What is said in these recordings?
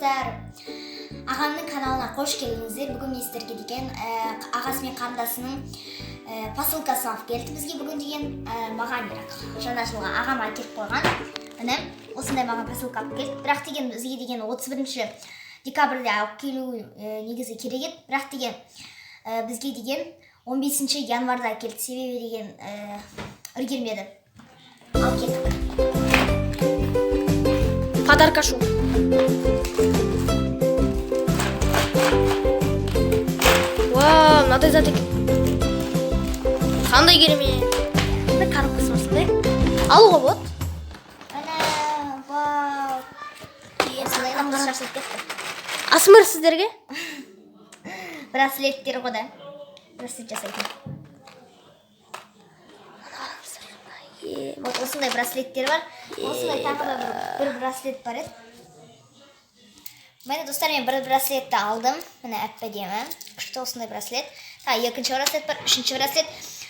достар, ағамның каналына қош келдіңіздер. Бүгін мен сіздерге деген ағасы мен қандасының посылкасын алып келді бізге бүгін деген. Маған жаңа жылға ағам әкеліп қойған. Міне осындай маған посылка алып келді. Бірақ деген бізге деген 31 декабрьде алып келу негізі керек еді. Бірақ деген бізге деген 15 январда келді. Себебі деген үлгермеді. Алып келдік. Подарка шу. Вау, мынадай зат екен. Қандай керемет. Бір коробкасы осындай. Алуға болады. Ана, вау. Осындай браслет кетті. Асмыр сіздерге? Браслеттер ғой да. Браслет жасайтын. Вот осындай браслеттер бар. Осындай тағы да бір браслет бар еді. Міне достар, мен бір браслетті алдым. Міне әп-әдемі. Күшті осындай браслет. Екінші браслет бар, үшінші браслет.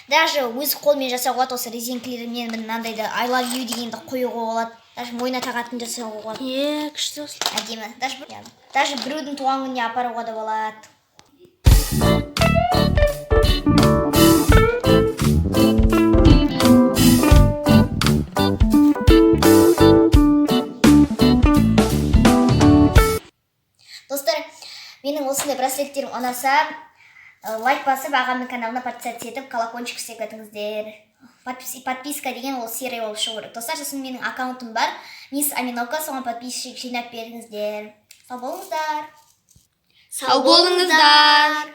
Даже өз қолмен жасауға болады. Осы резинкілермен мынандайды I love you дегенді қоюға болады. Даже мойнына тағатын жасауға болады. Күшті осылай. Әдемі. Даже біреудің туған күніне апаруға да болады. Достар, менің осындай браслеттерім ұнаса, лайк басып, ағамның каналына подписаться етіп, колокольчик істеп кетіңіздер. Подписка деген ол серия болып шығу керек. Достар, сосын менің аккаунтым бар. Мисс Аминока, соған подписчик жинап беріңіздер. Сау болыңыздар. Сау болыңыздар.